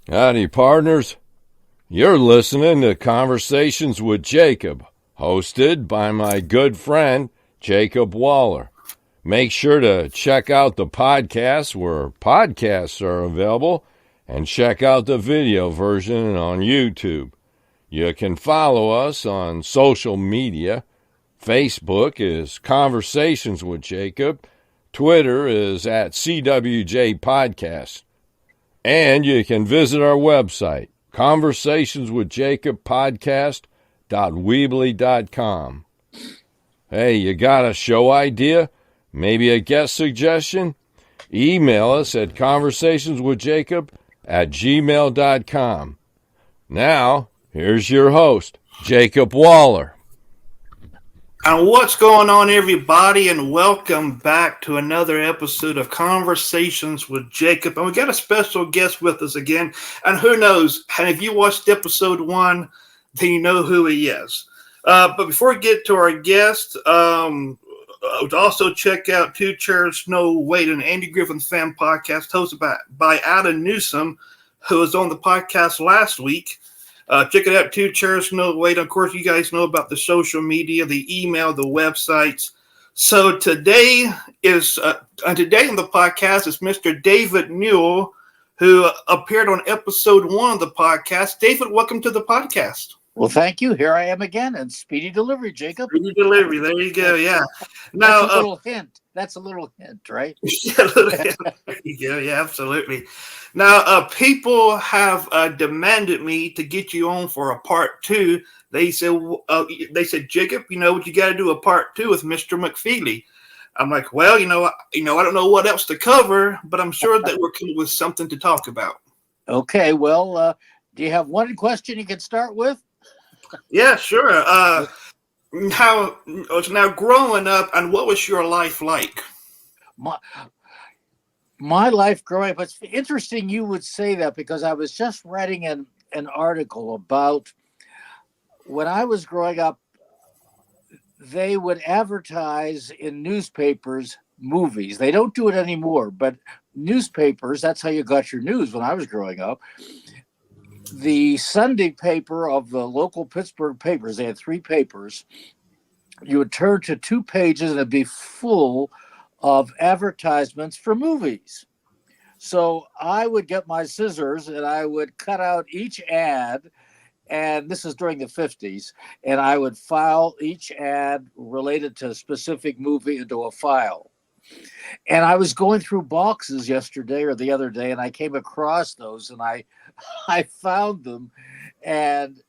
Howdy, partners. You're listening to Conversations with Jacob, hosted by my good friend, Jacob Waller. Make sure to check out the podcast where podcasts are available and check out the video version on YouTube. You can follow us on social media. Facebook is Conversations with Jacob. Twitter is at CWJ Podcast. And you can visit our website, conversationswithjacobpodcast.weebly.com. Hey, you got a show idea? Maybe a guest suggestion? Email us at conversationswithjacob@gmail.com. Now, here's your host, Jacob Waller. And what's going on, everybody, and welcome back to another episode of Conversations with Jacob. And we got a special guest with us again, and who knows, and if you watched episode 1, then you know who he is. But before we get to our guest, also check out Two Chairs No Wait, an Andy Griffin fan podcast hosted by Adam Newsom, who was on the podcast last week. Check it out, Two Chairs No Wait. Of course, you guys know about the social media, the email, the websites. So today is today on the podcast is Mr. David Newell, who appeared on episode 1 of the podcast. David, welcome to the podcast. Well, thank you. Here I am again, and speedy delivery, Jacob. Speedy delivery. There you go. Yeah. Now, that's a little hint. That's a little hint, right? There you go. Yeah, absolutely. Now, people have demanded me to get you on for a part 2. They said, Jacob, you know what, you got to do a part 2 with Mr. McFeely. I'm like, well, I don't know what else to cover, but I'm sure that we're coming with something to talk about. Okay. Well, do you have one question you can start with? Yeah, sure. Now growing up, and what was your life like? My life growing up, it's interesting you would say that, because I was just writing an article about when I was growing up. They would advertise in newspapers movies. They don't do it anymore, but newspapers, that's how you got your news when I was growing up. The Sunday paper of the local Pittsburgh papers, they had 3 papers. You would turn to 2 pages and it'd be full of advertisements for movies. So I would get my scissors and I would cut out each ad, and this is during the 50s, and I would file each ad related to a specific movie into a file. And I was going through boxes yesterday or the other day, and I came across those, and I found them, and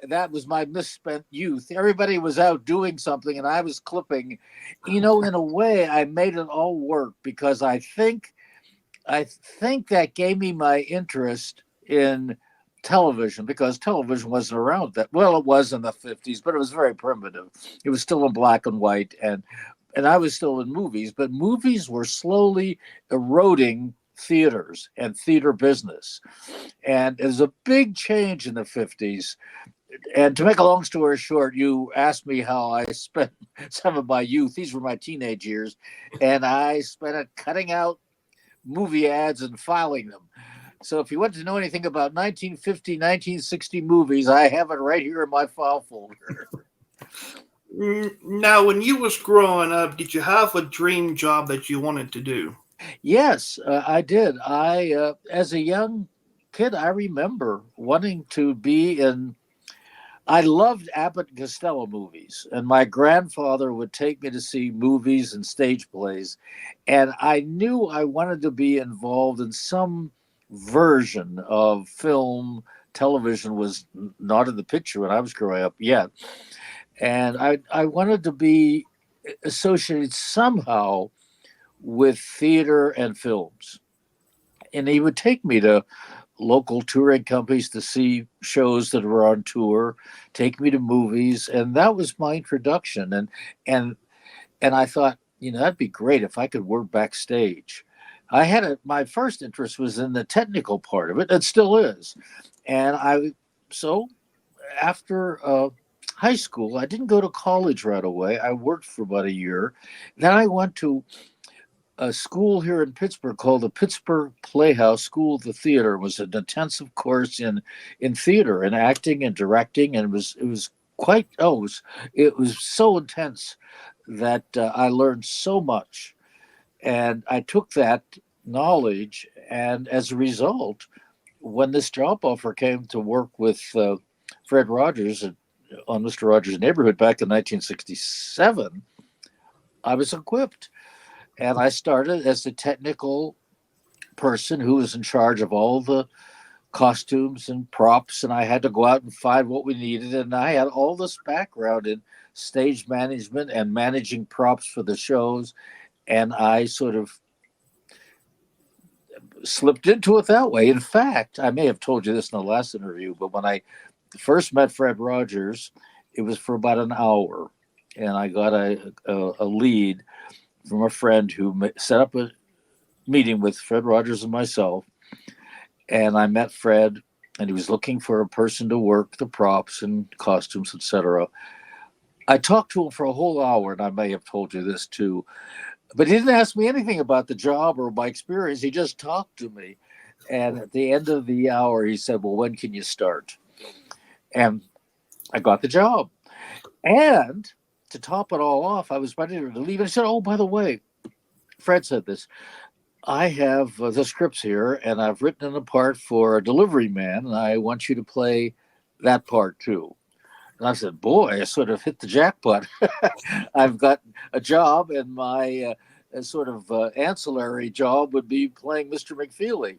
that was my misspent youth. Everybody was out doing something, and I was clipping. In a way, I made it all work, because I think that gave me my interest in television, because television wasn't around that. Well, it was in the 50s, but it was very primitive. It was still in black and white, and I was still in movies, but movies were slowly eroding theaters and theater business. And there's a big change in the 50s. And to make a long story short, you asked me how I spent some of my youth. These were my teenage years. And I spent it cutting out movie ads and filing them. So if you want to know anything about 1950, 1960 movies, I have it right here in my file folder. Now, when you was growing up, did you have a dream job that you wanted to do? Yes, I did. As a young kid, I remember wanting to be in. I loved Abbott and Costello movies, and my grandfather would take me to see movies and stage plays, and I knew I wanted to be involved in some version of film. Television was not in the picture when I was growing up yet. And I wanted to be associated somehow with theater and films. And he would take me to local touring companies to see shows that were on tour, take me to movies. And that was my introduction. And I thought, that'd be great if I could work backstage. My first interest was in the technical part of it. It still is. And so after high school, I didn't go to college right away. I worked for about a year. Then I went to a school here in Pittsburgh called the Pittsburgh Playhouse School of the Theater. It was an intensive course in theater and acting and directing, and it was quite it was so intense that I learned so much, and I took that knowledge, and as a result, when this job offer came to work with Fred Rogers on Mr. Rogers' Neighborhood back in 1967, I was equipped. And I started as the technical person who was in charge of all the costumes and props. And I had to go out and find what we needed. And I had all this background in stage management and managing props for the shows. And I sort of slipped into it that way. In fact, I may have told you this in the last interview, but when I first met Fred Rogers, it was for about an hour. And I got a lead from a friend who set up a meeting with Fred Rogers and myself. And I met Fred, and he was looking for a person to work the props and costumes, etc. I talked to him for a whole hour, and I may have told you this too. But he didn't ask me anything about the job or my experience. He just talked to me. And at the end of the hour, he said, "Well, when can you start?" And I got the job. And to top it all off, I was ready to leave. And he said, "Oh, by the way," Fred said this, "I have the scripts here, and I've written a part for a delivery man, and I want you to play that part too." And I said, "Boy, I sort of hit the jackpot. I've got a job, and my sort of ancillary job would be playing Mr. McFeely."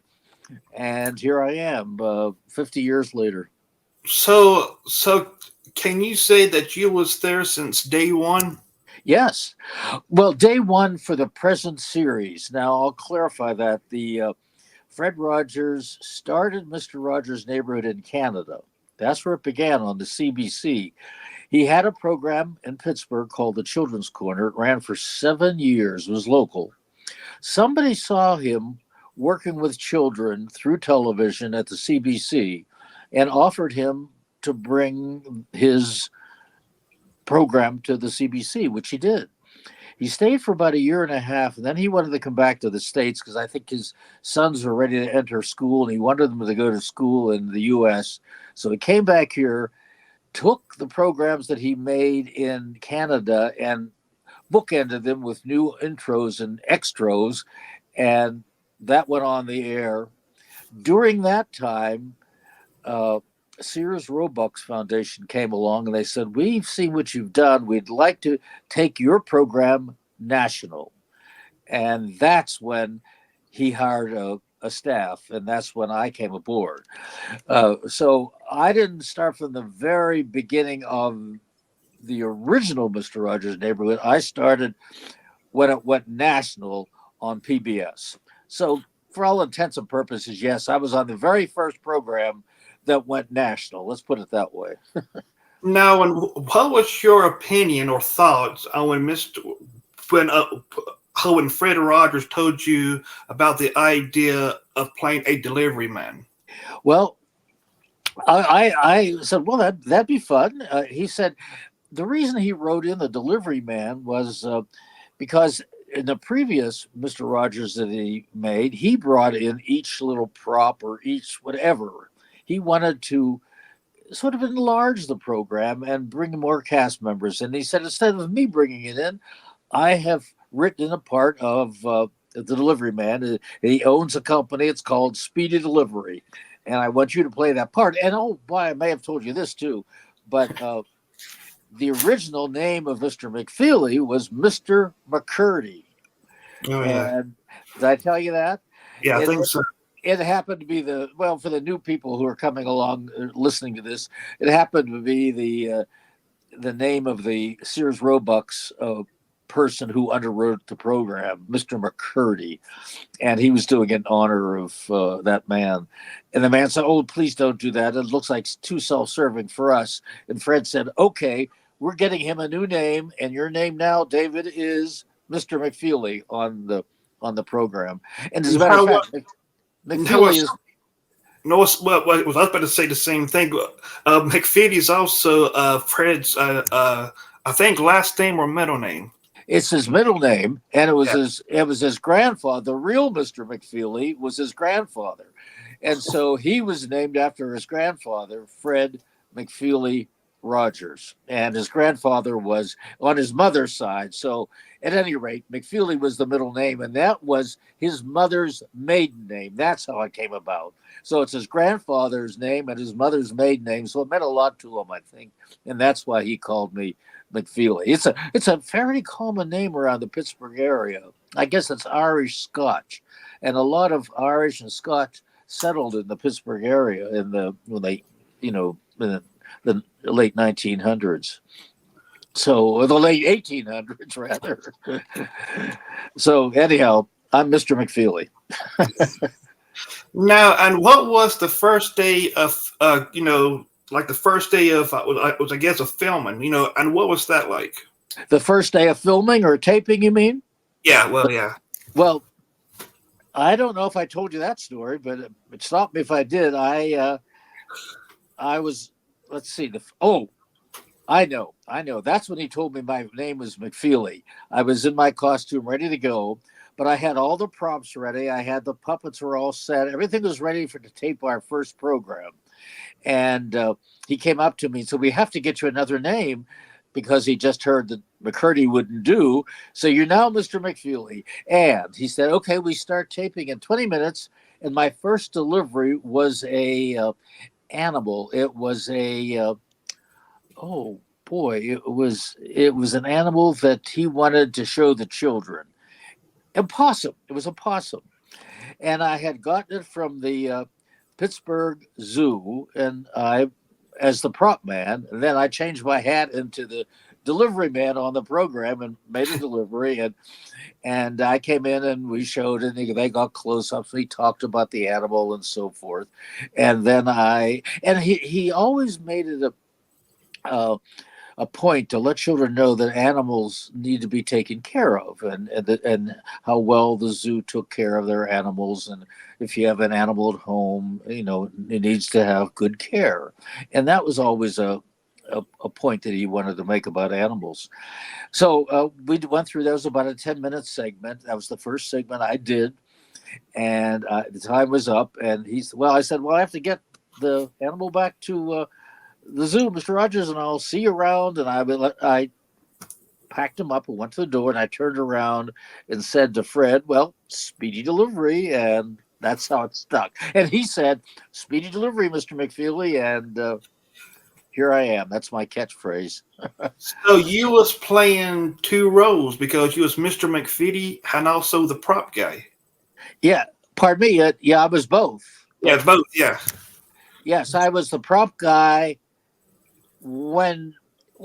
And here I am, 50 years later. So can you say that you was there since day one? Yes. Well, day one for the present series. Now, I'll clarify that. The Fred Rogers started Mr. Rogers' Neighborhood in Canada. That's where it began on the CBC. He had a program in Pittsburgh called the Children's Corner. It ran for 7 years, it was local. Somebody saw him working with children through television at the CBC and offered him to bring his program to the CBC, which he did. He stayed for about a year and a half, and then he wanted to come back to the States because I think his sons were ready to enter school, and he wanted them to go to school in the U.S. So he came back here, took the programs that he made in Canada, and bookended them with new intros and extras, and that went on the air. During that time, Sears Roebuck's Foundation came along and they said, "We've seen what you've done. We'd like to take your program national." And that's when he hired a staff, and that's when I came aboard. So I didn't start from the very beginning of the original Mr. Rogers' Neighborhood. I started when it went national on PBS. So, for all intents and purposes, yes, I was on the very first program that went national. Let's put it that way. Now, and what was your opinion or thoughts on when when Fred Rogers told you about the idea of playing a delivery man? Well, I said, "Well, that'd be fun." He said the reason he wrote in the delivery man was because in the previous Mr. Rogers that he made, he brought in each little prop or each whatever. He wanted to sort of enlarge the program and bring more cast members. And he said, instead of me bringing it in, I have written a part of the delivery man. He owns a company. It's called Speedy Delivery. And I want you to play that part. And oh, boy, I may have told you this too, but the original name of Mr. McFeely was Mr. McCurdy. Oh, yeah. And did I tell you that? Yeah, I It, think so. it happened to be for the new people who are coming along listening to this, it happened to be the name of the Sears Roebuck's person who underwrote the program, Mr. McCurdy, and he was doing it in honor of that man. And the man said, "Oh, please don't do that. It looks like too self-serving for us." And Fred said, "Okay, we're getting him a new name, and your name now, David, is Mr. McFeely on the program." And as a matter of fact, McFeely is. No, I was about to say the same thing. McFeely is also Fred's, I think, last name or middle name. It's his middle name, and Yeah. it was his grandfather. The real Mr. McFeely was his grandfather, and so he was named after his grandfather, Fred McFeely Rogers, and his grandfather was on his mother's side. So, at any rate, McFeely was the middle name, and that was his mother's maiden name. That's how it came about. So it's his grandfather's name and his mother's maiden name. So it meant a lot to him, I think, and that's why he called me McFeely. It's a very common name around the Pittsburgh area. I guess it's Irish Scotch, and a lot of Irish and Scotch settled in the Pittsburgh area in the when they, in the late 1900s. So, or the late 1800s rather. So anyhow, I'm Mr. McFeely. Now, and what was the first day of, like the first day of, was I guess of filming, and what was that like? The first day of filming or taping, you mean? Yeah, well, yeah. Well, I don't know if I told you that story, but it stopped me if I did. I was, let's see, I know. That's when he told me my name was McFeely. I was in my costume ready to go, but I had all the props ready. I had the puppets were all set. Everything was ready to tape our first program. And he came up to me and said, "We have to get you another name," because he just heard that McCurdy wouldn't do. "So you're now Mr. McFeely." And he said, "Okay, we start taping in 20 minutes." And my first delivery was a animal. It was oh boy, it was an animal that he wanted to show the children. A possum. It was a possum, and I had gotten it from the Pittsburgh Zoo, and I, as the prop man, and then I changed my hat into the delivery man on the program and made a delivery, and I came in and we showed, and they got close ups. We talked about the animal and so forth, and then he always made it uh, a point to let children know that animals need to be taken care of, and how well the zoo took care of their animals, and if you have an animal at home, it needs to have good care, and that was always a point that he wanted to make about animals. So we went through. That was about a 10-minute segment. That was the first segment I did, and the time was up. And I said, "Well, I have to get the animal back to the zoo, Mr. Rogers, and I'll see you around." And I packed him up and went to the door, and I turned around and said to Fred, "Well, speedy delivery," and that's how it stuck. And he said, "Speedy delivery, Mr. McFeely," and here I am. That's my catchphrase. So you was playing two roles because you was Mr. McFeely and also the prop guy. Yeah, pardon me. Yeah, I was both. Yeah, both. Yeah. Yes, I was the prop guy when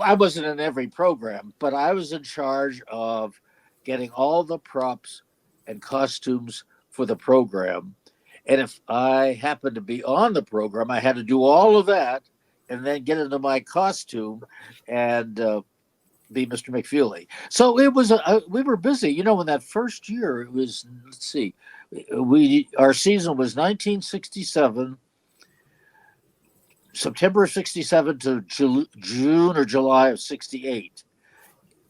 I wasn't in every program, but I was in charge of getting all the props and costumes for the program. And if I happened to be on the program, I had to do all of that and then get into my costume and be Mr. McFeely. So it was we were busy. In that first year, it was, let's see, our season was 1967. September of 67 to June or July of 68.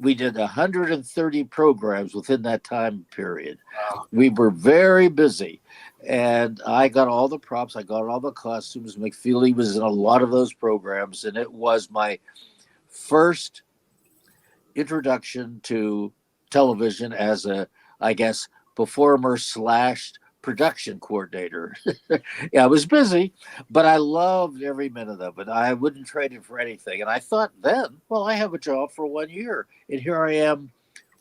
We did 130 programs within that time period. Wow. We were very busy. And I got all the props. I got all the costumes. McFeely was in a lot of those programs. And it was my first introduction to television as I guess, performer slash production coordinator. Yeah, I was busy, but I loved every minute of it. I wouldn't trade it for anything. And I thought then, well, I have a job for 1 year. And here I am,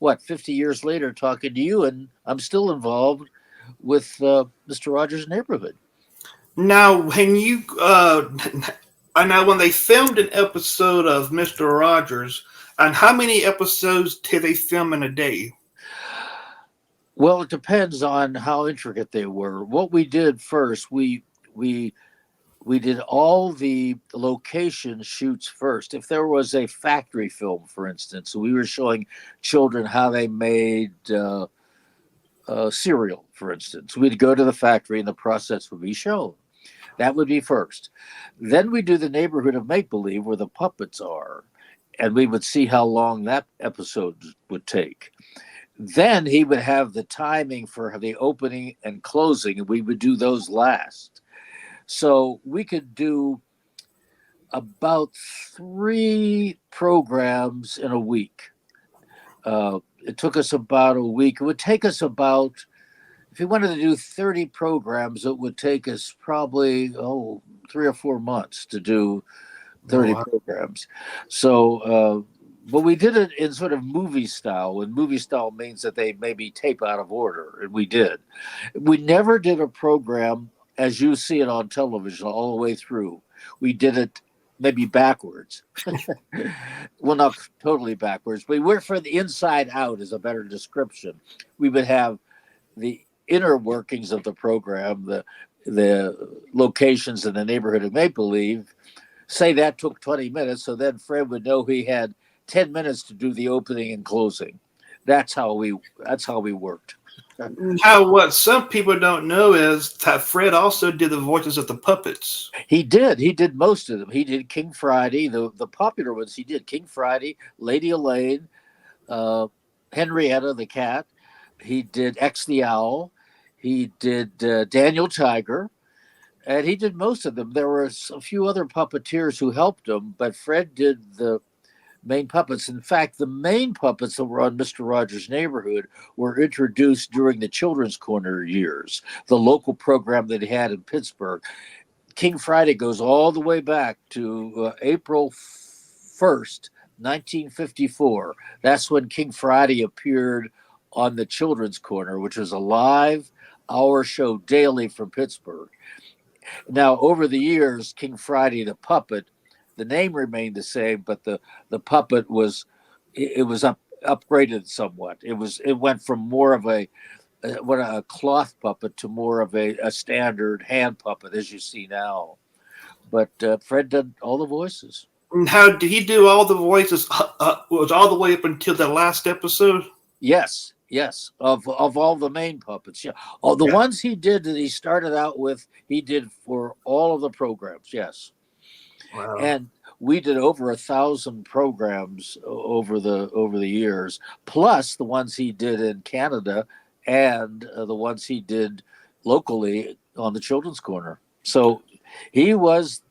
50 years later, talking to you, and I'm still involved with Mr. Rogers' Neighborhood. Now, I know when they filmed an episode of Mr. Rogers, and how many episodes did they film in a day? Well, it depends on how intricate they were. What we did first, we did all the location shoots first. If there was a factory film, for instance, we were showing children how they made cereal, for instance, we'd go to the factory and the process would be shown. That would be first. Then we do the neighborhood of make believe where the puppets are. and we would see how long that episode would take. Then he would have the timing for the opening and closing, and we would do those last. So we could do about 3 programs in a week. It took us about a week. It would take us about, if we wanted to do 30 programs, it would take us probably, 3 or 4 months to do 30 programs. So, but we did it in sort of movie style, and movie style means that they maybe tape out of order, and we did. We never did a program as you see it on television all the way through. We did it maybe backwards. Well, not totally backwards, but we're for the inside out is a better description. We would have the inner workings of the program, the locations in the neighborhood of Maple Leaf. Say that took 20 minutes, so then Fred would know he had 10 minutes to do the opening and closing. That's how we worked. Now, what some people don't know is that Fred also did the voices of the puppets. He did most of them. He did King Friday, the popular ones. He did King Friday, Lady Elaine, Henrietta the cat. He did X the owl. He did Daniel Tiger, and he did most of them. There were a few other puppeteers who helped him, but Fred did the main puppets. In fact, the main puppets that were on Mr. Rogers' Neighborhood were introduced during the Children's Corner years, the local program that he had in Pittsburgh. King Friday goes all the way back to April 1st, 1954. That's when King Friday appeared on the Children's Corner, which was a live hour show daily from Pittsburgh. Now, over the years, King Friday the puppet, the name remained the same, but the puppet was upgraded somewhat. It went from more of a cloth puppet to more of a standard hand puppet, as you see now. But Fred did all the voices. How did he do all the voices? Was all the way up until the last episode? Yes. Of all the main puppets, yeah. All the ones he did that he started out with, he did for all of the programs. Yes. Wow. And we did over 1,000 programs over the years, plus the ones he did in Canada and the ones he did locally on the Children's Corner. So it was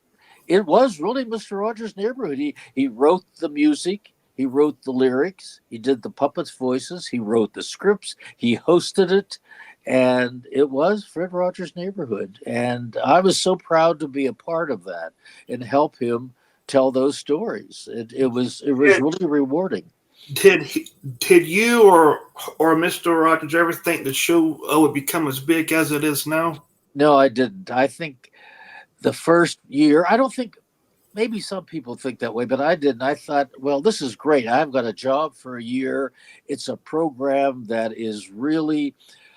really Mr. Rogers' Neighborhood. He wrote the music, he wrote the lyrics, he did the puppets' voices, he wrote the scripts, he hosted it, and it was Fred Rogers' Neighborhood. And I was so proud to be a part of that and help him tell those stories. It was really rewarding. Did you or Mr. Rogers ever think the show would become as big as it is now? No, I didn't. I think the first year, I don't think, maybe some people think that way, but I didn't. I thought, well, this is great. I've got a job for a year. It's a program that is really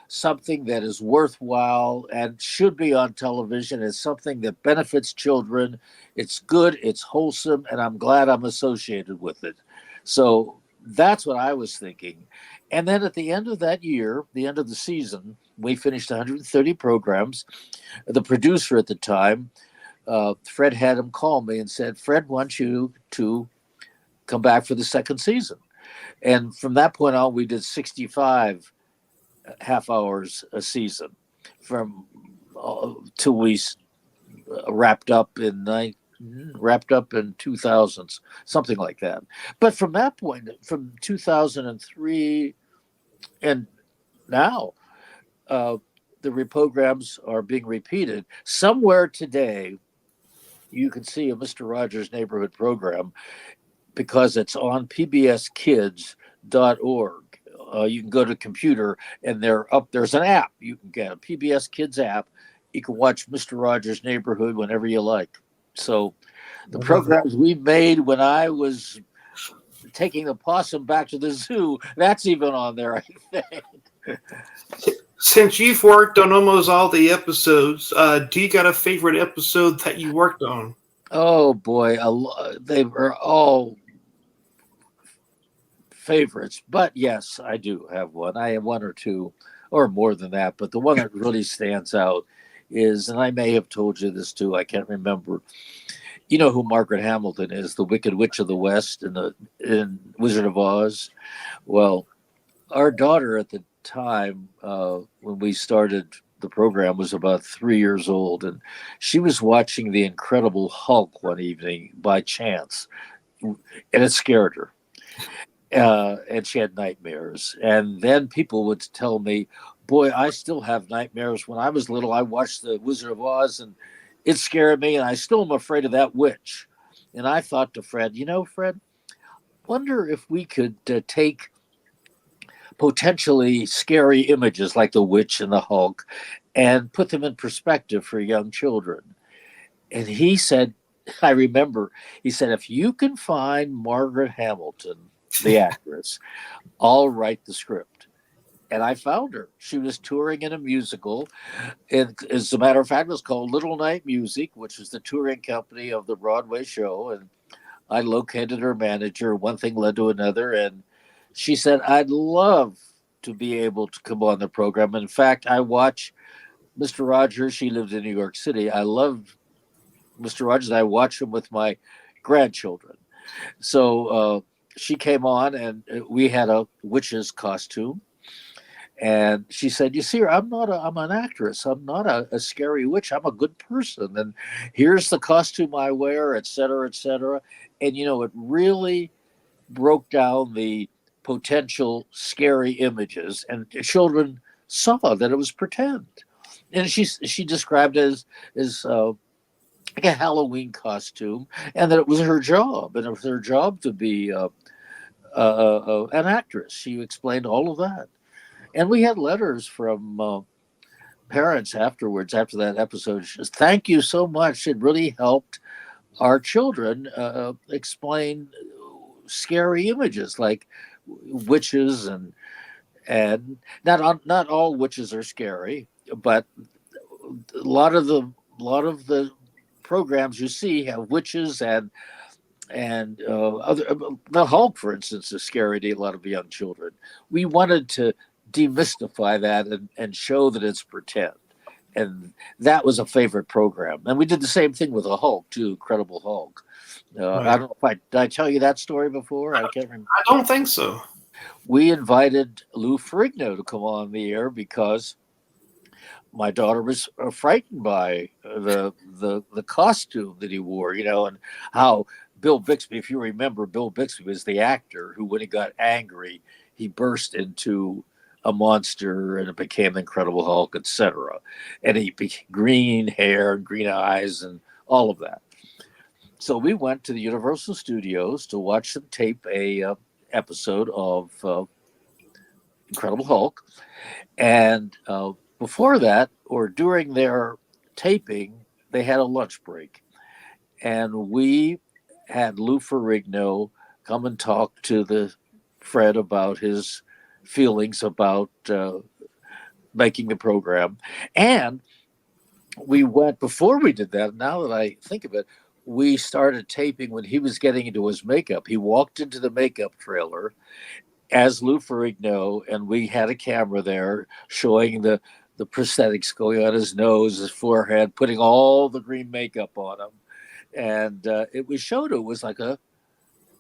something that is worthwhile and should be on television. It's something that benefits children. It's good, it's wholesome, and I'm glad I'm associated with it. So that's what I was thinking. And then at the end of that year, the end of the season, we finished 130 programs. The producer at the time, Fred, had him call me and said, Fred wants you to come back for the second season. And from that point on, we did 65 half hours a season from till we wrapped up in 2000s, something like that. But from that point, from 2003 and now, the programs are being repeated. Somewhere today, you can see a Mr. Rogers' Neighborhood program because it's on pbskids.org. You can go to computer and there's an app. You can get a PBS Kids app. You can watch Mr. Rogers' Neighborhood whenever you like. So the programs we made when I was taking the possum back to the zoo, that's even on there, I think. Since you've worked on almost all the episodes, do you got a favorite episode that you worked on? Oh boy, they were all favorites, but yes, I do have one. I have one or two, or more than that, but the one that really stands out is, and I may have told you this too, I can't remember, You know who Margaret Hamilton is, the Wicked Witch of the West in Wizard of Oz. Well, our daughter at the time when we started the program was about 3 years old, and she was watching The Incredible Hulk one evening by chance, and it scared her. And she had nightmares. And then people would tell me, "Boy, I still have nightmares. When I was little, I watched The Wizard of Oz, and it scared me, and I still am afraid of that witch." And I thought to Fred, Fred, wonder if we could take potentially scary images like the witch and the Hulk and put them in perspective for young children. And he said, I remember, he said, if you can find Margaret Hamilton, the actress, I'll write the script. And I found her. She was touring in a musical. And as a matter of fact, it was called Little Night Music, which is the touring company of the Broadway show. And I located her manager. One thing led to another. And she said, I'd love to be able to come on the program. In fact, I watch Mr. Rogers. She lived in New York City. I love Mr. Rogers. I watch him with my grandchildren. So she came on, and we had a witch's costume. And she said, "You see, I'm an actress. I'm not a scary witch. I'm a good person. And here's the costume I wear, et cetera, et cetera." And it really broke down the potential scary images, and children saw that it was pretend. And she described it as like a Halloween costume, and that it was her job, and it was her job to be an actress. She explained all of that. And we had letters from parents afterwards, after that episode. She says, "Thank you so much. It really helped our children explain scary images like witches and not all witches are scary, but a lot of the programs you see have witches and other the Hulk, for instance, is scary to a lot of young children. We wanted to demystify that and show that it's pretend. And that was a favorite program. And we did the same thing with the Hulk too, Incredible Hulk. Right. I don't know if did I tell you that story before? I can't remember. I don't think so. We invited Lou Ferrigno to come on the air because my daughter was frightened by the costume that he wore, and how Bill Bixby, if you remember, Bill Bixby was the actor who, when he got angry, he burst into a monster and it became Incredible Hulk, etc. And he became green hair, green eyes, and all of that. So we went to the Universal Studios to watch them tape a episode of Incredible Hulk, and before that, or during their taping, they had a lunch break, and we had Lou Ferrigno come and talk to the Fred about his feelings about making the program. And we went before we did that. Now that I think of it, we started taping when he was getting into his makeup. He walked into the makeup trailer as Lou Ferrigno, and we had a camera there showing the prosthetics going on his nose, his forehead, putting all the green makeup on him. And it was showed it was like a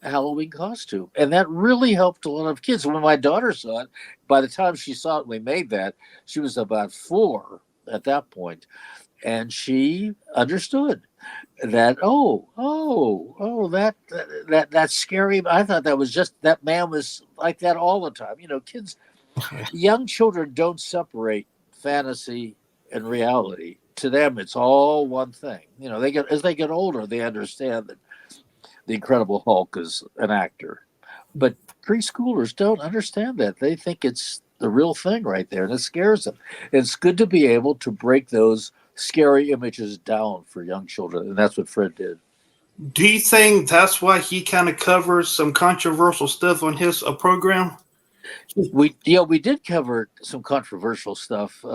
Halloween costume. And that really helped a lot of kids. When my daughter saw it, by the time she saw it, we made that, she was about 4 at that point, and she understood that that's scary. I thought that was just that man was like that all the time. Kids, young children don't separate fantasy and reality. To them, it's all one thing. As they get older, they understand that the Incredible Hulk is an actor, but preschoolers don't understand that. They think it's the real thing right there, and it scares them. It's good to be able to break those scary images down for young children, and that's what Fred did. Do you think that's why he kind of covers some controversial stuff on his program? We did cover some controversial stuff.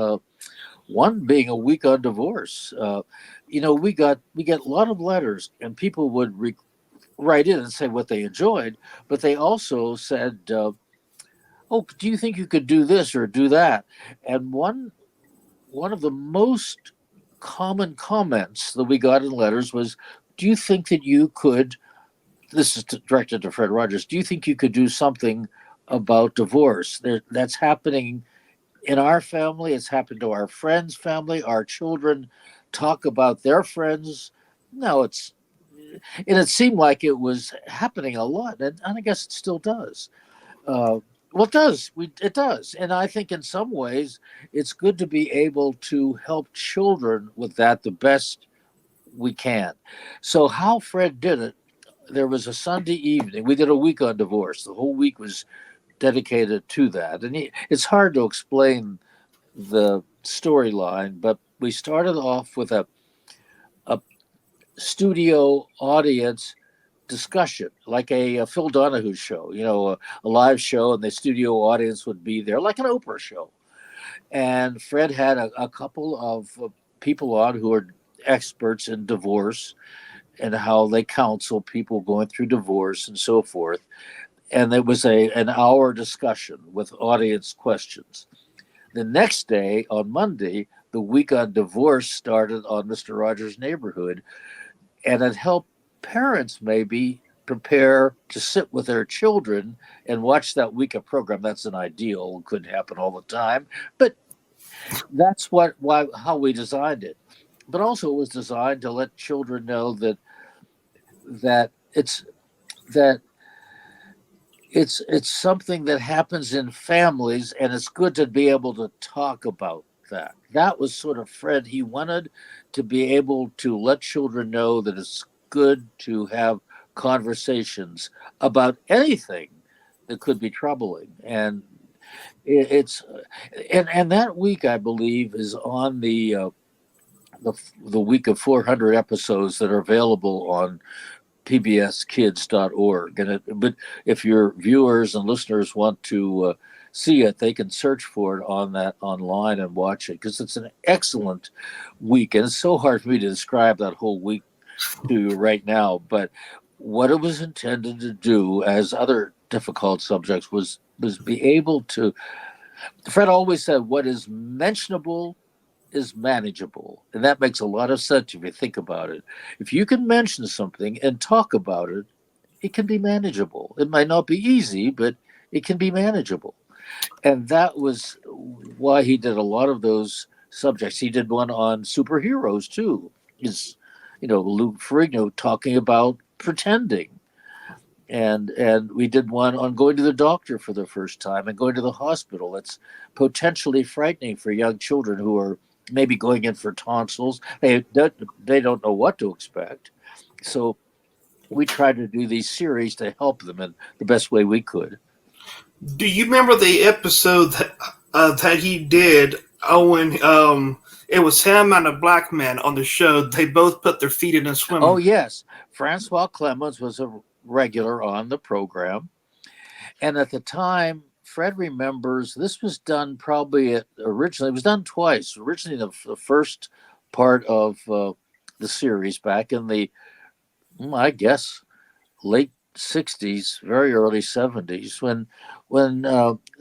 One being a week on divorce. We get a lot of letters, and people would write in and say what they enjoyed, but they also said, "Oh, do you think you could do this or do that?" And one of the most common comments that we got in letters was, do you think that you could, this is directed to Fred Rogers, do you think you could do something about divorce? That's happening in our family. It's happened to our friends' family. Our children talk about their friends. No, and it seemed like it was happening a lot, and I guess it still does. Well, it does. It does, and I think in some ways it's good to be able to help children with that the best we can. So, how Fred did it, there was a Sunday evening. We did a week on divorce. The whole week was dedicated to that, and it's hard to explain the storyline, but we started off with a studio audience discussion, like a Phil Donahue show, a live show, and the studio audience would be there, like an Oprah show. And Fred had a couple of people on who are experts in divorce and how they counsel people going through divorce and so forth. And there was an hour discussion with audience questions. The next day, on Monday, the week on divorce started on Mr. Rogers' Neighborhood, and it helped parents maybe prepare to sit with their children and watch that week of program. That's an ideal; it couldn't happen all the time, but that's how we designed it. But also, it was designed to let children know that it's that it's something that happens in families, and it's good to be able to talk about that. That was sort of Fred. He wanted to be able to let children know that it's good to have conversations about anything that could be troubling. And it's and that week, I believe, is on the week of 400 episodes that are available on pbskids.org. But if your viewers and listeners want to see it, they can search for it on that online and watch it, because it's an excellent week. And it's so hard for me to describe that whole week to you right now. But what it was intended to do, as other difficult subjects, was be able to. Fred always said, "What is mentionable is manageable." And that makes a lot of sense if you think about it. If you can mention something and talk about it, it can be manageable. It might not be easy, but it can be manageable. And that was why he did a lot of those subjects. He did one on superheroes too. Is Lou Ferrigno talking about pretending. And we did one on going to the doctor for the first time and going to the hospital. It's potentially frightening for young children who are maybe going in for tonsils. They don't know what to expect. So we tried to do these series to help them in the best way we could. Do you remember the episode that he did? Owen, it was him and a black man on the show. They both put their feet in a swim. Oh yes, Francois Clemens was a regular on the program, and at the time, Fred remembers this was done originally. It was done twice. Originally, the first part of the series back in the, I guess, late 60s, very early 70s, when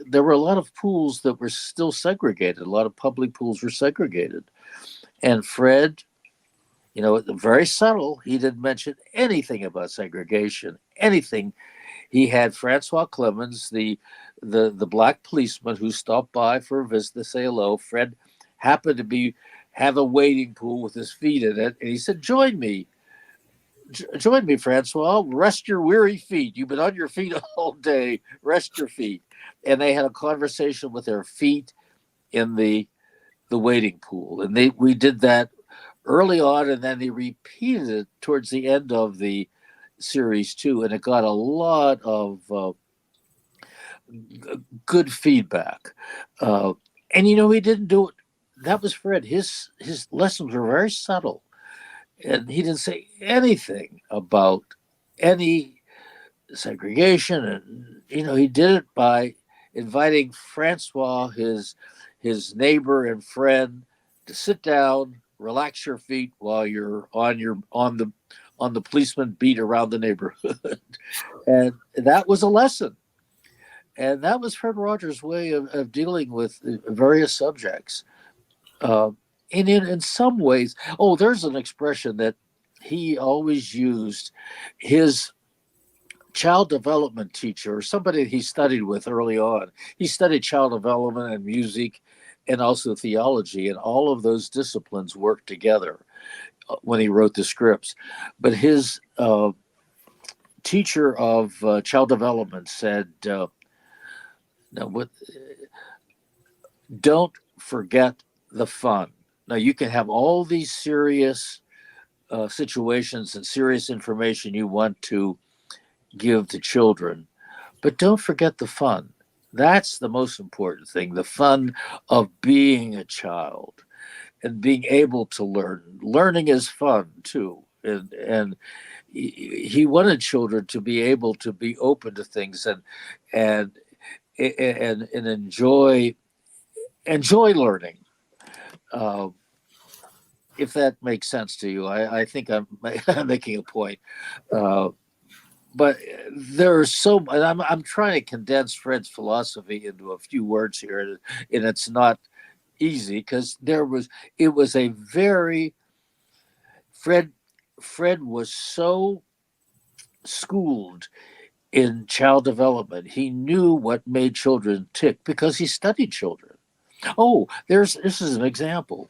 there were a lot of pools that were still segregated. A lot of public pools were segregated, and Fred, very subtle. He didn't mention anything about segregation. Anything. He had Francois Clemens, the black policeman who stopped by for a visit to say hello. Fred happened to have a wading pool with his feet in it, and he said, "Join me, Francois. Rest your weary feet. You've been on your feet all day. Rest your feet." And they had a conversation with their feet in the wading pool, and we did that early on, and then they repeated it towards the end of the series too, and it got a lot of good feedback. And he didn't do it. That was Fred. His lessons were very subtle, and he didn't say anything about any segregation. And he did it by inviting Francois, his neighbor and friend, to sit down, relax your feet while you're on the policeman beat around the neighborhood. And that was a lesson. And that was Fred Rogers' way of dealing with various subjects. And in some ways, there's an expression that he always used his child development teacher, or somebody he studied with early on. He studied child development and music and also theology, and all of those disciplines worked together when he wrote the scripts. But his teacher of child development said, no, don't forget the fun. Now, you can have all these serious situations and serious information you want to give to children, but don't forget the fun. That's the most important thing, the fun of being a child and being able to learn. Learning is fun too. And he wanted children to be able to be open to things and and enjoy learning. Uh, if that makes sense to you, I think I'm making a point. Uh, but there's so, and I'm trying to condense Fred's philosophy into a few words here, and it's not easy because it was a very Fred Fred was so schooled in child development. He knew what made children tick because he studied children. Oh, there's this is an example.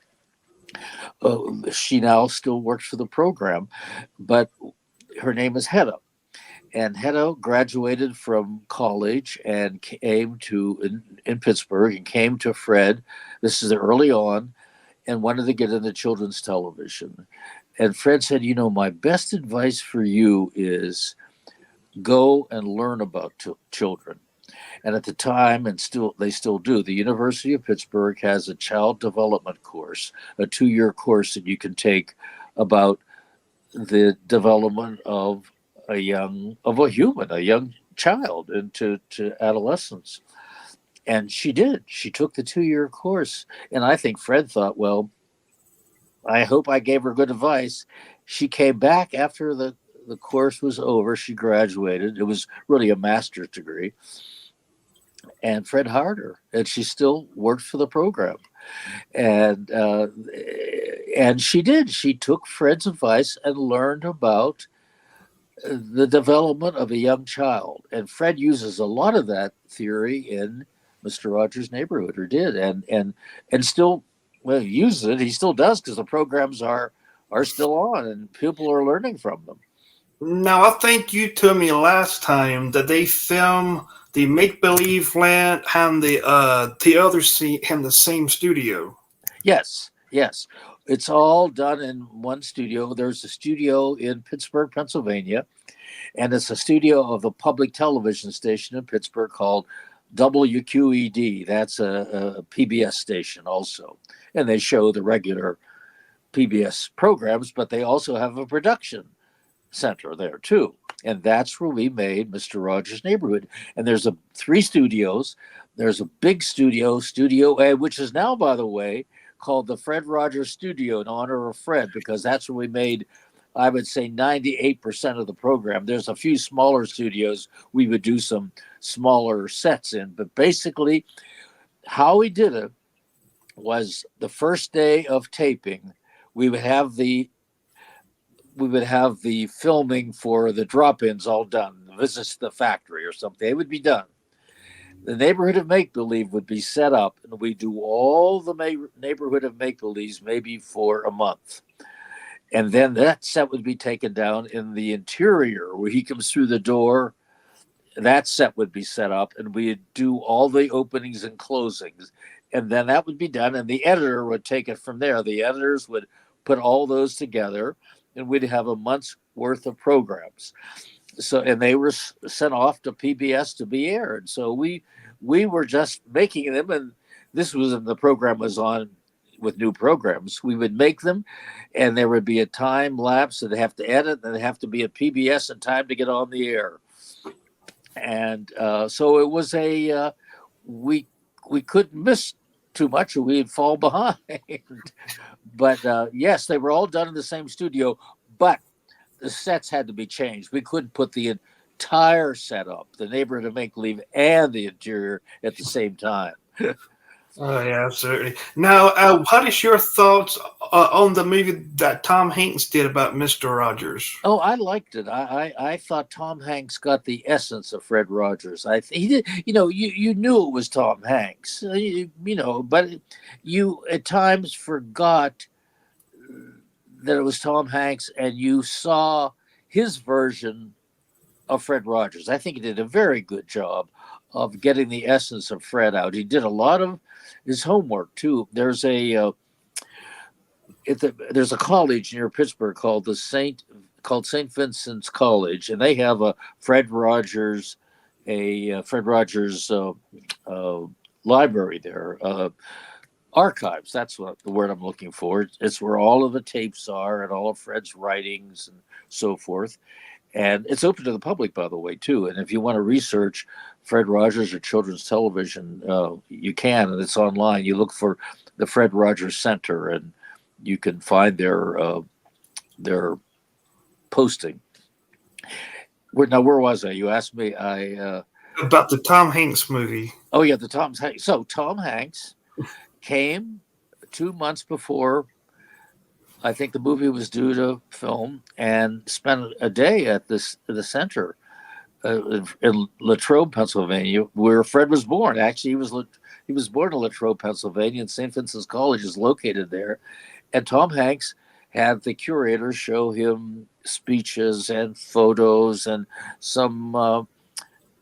She now still works for the program, but her name is Hedda. And Hedda graduated from college and came to in Pittsburgh and came to Fred. This is early on, and wanted to get into children's television. And Fred said, "You know, my best advice for you is go and learn about children." And at the time, and still they still do, the University of Pittsburgh has a child development course, a 2-year course that you can take about the development of a human, a young child into to adolescence. And she did. She took the 2-year course. And I think Fred thought, well, I hope I gave her good advice. She came back after the course was over. She graduated. It was really a master's degree. And Fred hired her, and she still works for the program. And and she did. She took Fred's advice and learned about the development of a young child. And Fred uses a lot of that theory in Mr. Rogers' Neighborhood, or did, and still well uses it. He still does because the programs are still on and people are learning from them. Now, I think you told me last time that they film the Make Believe Land and the other scene in the same studio. Yes, yes. It's all done in one studio. There's a studio in Pittsburgh, Pennsylvania, and it's a studio of a public television station in Pittsburgh called WQED. That's a PBS station also. And they show the regular PBS programs, but they also have a production center there too. And that's where we made Mr. Rogers' Neighborhood. And there's 3 studios. There's a big studio, Studio A, which is now, by the way, called the Fred Rogers Studio in honor of Fred, because that's where we made, I would say, 98% of the program. There's a few smaller studios we would do some smaller sets in. But basically, how we did it was the first day of taping, we would have the filming for the drop-ins all done, the visits to the factory or something. They would be done. The neighborhood of make believe would be set up, and we do all the neighborhood of make believes maybe for a month, and then that set would be taken down in the interior where he comes through the door. That set would be set up, and we'd do all the openings and closings, and then that would be done, and the editor would take it from there. The editors would put all those together, and we'd have a month's worth of programs. So, and they were sent off to PBS to be aired. So we were just making them, and this was the program was on with new programs. We would make them, and there would be a time lapse that they have to edit, and they have to be at PBS in time to get on the air. And so it was we couldn't miss too much, or we'd fall behind. But yes, they were all done in the same studio, but the sets had to be changed. We couldn't put the entire setup, the neighborhood of make believe and the interior at the same time. Oh yeah, absolutely. Now, what is your thoughts on the movie that Tom Hanks did about Mister Rogers? Oh, I liked it. I thought Tom Hanks got the essence of Fred Rogers. He did. You knew it was Tom Hanks. But you at times forgot that it was Tom Hanks, and you saw his version of Fred Rogers. I think he did a very good job of getting the essence of Fred out. He did a lot of his homework too. There's a college near Pittsburgh called St. Vincent's College, and they have a Fred Rogers uh, library there. Archives. That's what the word I'm looking for. It's where all of the tapes are and all of Fred's writings and so forth. And it's open to the public, by the way, too. And if you want to research Fred Rogers or children's television, you can, and it's online. You look for the Fred Rogers Center, and you can find their posting. Where was I? You asked me. About the Tom Hanks movie. Oh yeah, the Tom Hanks. So Tom Hanks came 2 months before I think the movie was due to film, and spent a day at the center in Latrobe, Pennsylvania, where Fred was born. Actually, he was born in Latrobe, Pennsylvania, and St. Vincent's College is located there. And Tom Hanks had the curator show him speeches and photos and some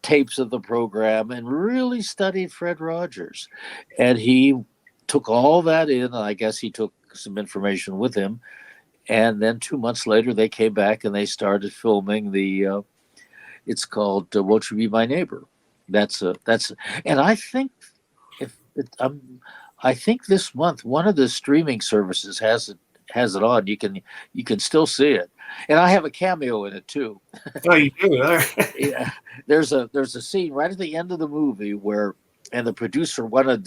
tapes of the program, and really studied Fred Rogers. And he took all that in, and I guess he took some information with him. And then 2 months later, they came back and they started filming it's called "Won't You Be My Neighbor." And I think if it, I think this month one of the streaming services has it on. You can still see it, and I have a cameo in it too. Oh, you do? All right. Yeah, there's a scene right at the end of the movie where, and the producer wanted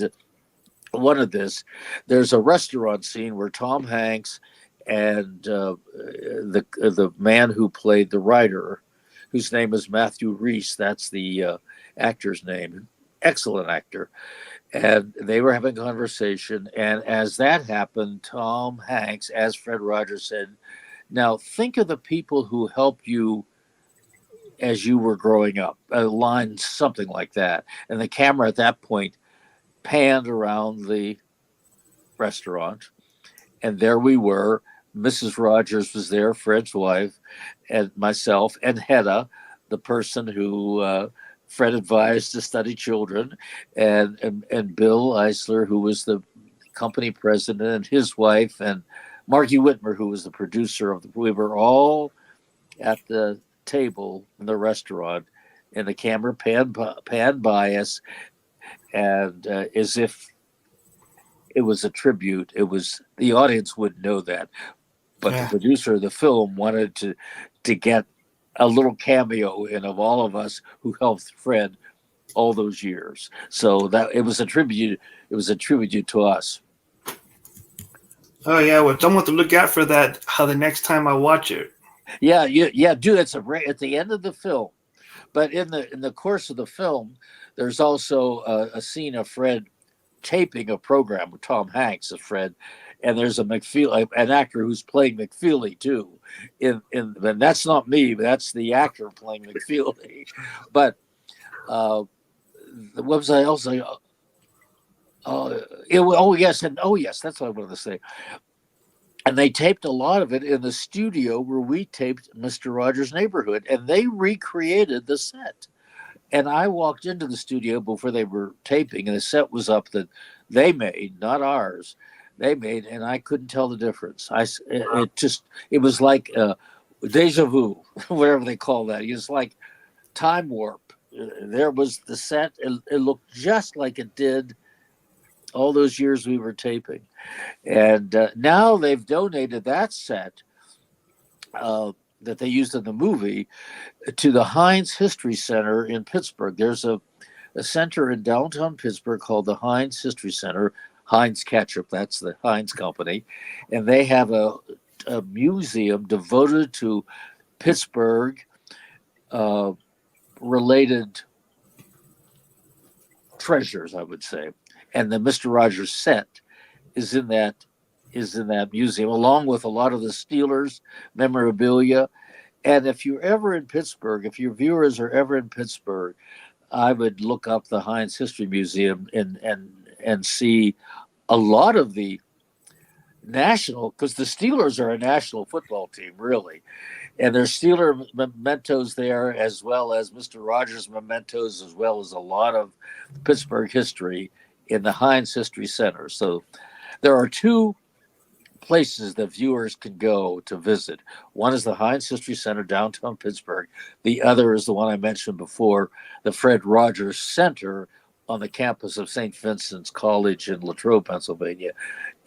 this. There's a restaurant scene where Tom Hanks and the man who played the writer, whose name is Matthew Rhys, that's the actor's name, excellent actor, and they were having a conversation. And as that happened, Tom Hanks, as Fred Rogers, said, "Now think of the people who helped you as you were growing up." A line something like that. And the camera at that point panned around the restaurant, and there we were. Mrs. Rogers was there, Fred's wife, and myself, and Hedda, the person who Fred advised to study children, and Bill Eisler, who was the company president, and his wife, and Marky Whitmer, who was the producer of the. We were all at the table in the restaurant, and the camera panned by us, and as if it was a tribute. It was the audience would know that, but the producer of the film wanted to get a little cameo in of all of us who helped Fred all those years. So that it was a tribute. It was a tribute to us. Oh yeah, well, I want to look out for that. How the next time I watch it. Yeah, dude. It's at the end of the film, but in the course of the film, there's also a scene of Fred taping a program with Tom Hanks as Fred, and there's a McFeely, an actor who's playing McFeely too. And that's not me, but that's the actor playing McFeely. But what was I also? Oh yes, that's what I wanted to say. And they taped a lot of it in the studio where we taped Mr. Rogers' Neighborhood, and they recreated the set. And I walked into the studio before they were taping, and the set was up that they made, not ours. They made, and I couldn't tell the difference. It was like deja vu, whatever they call that. It's like time warp. There was the set. It looked just like it did all those years we were taping. And now they've donated that set that they used in the movie to the Heinz History Center in Pittsburgh. There's a center in downtown Pittsburgh called the Heinz History Center. Heinz Ketchup, that's the Heinz company. And they have a museum devoted to Pittsburgh related treasures, I would say. and the Mr. Rogers set is in that museum, along with a lot of the Steelers memorabilia. And if you're ever in Pittsburgh, if your viewers are ever in Pittsburgh, I would look up the Heinz History Museum and see a lot of the national, because the Steelers are a national football team, really. And there's Steeler mementos there, as well as Mr. Rogers mementos, as well as a lot of Pittsburgh history in the Heinz History Center. So there are two places that viewers can go to visit. One is the Heinz History Center, downtown Pittsburgh. The other is the one I mentioned before, the Fred Rogers Center on the campus of St. Vincent's College in Latrobe, Pennsylvania.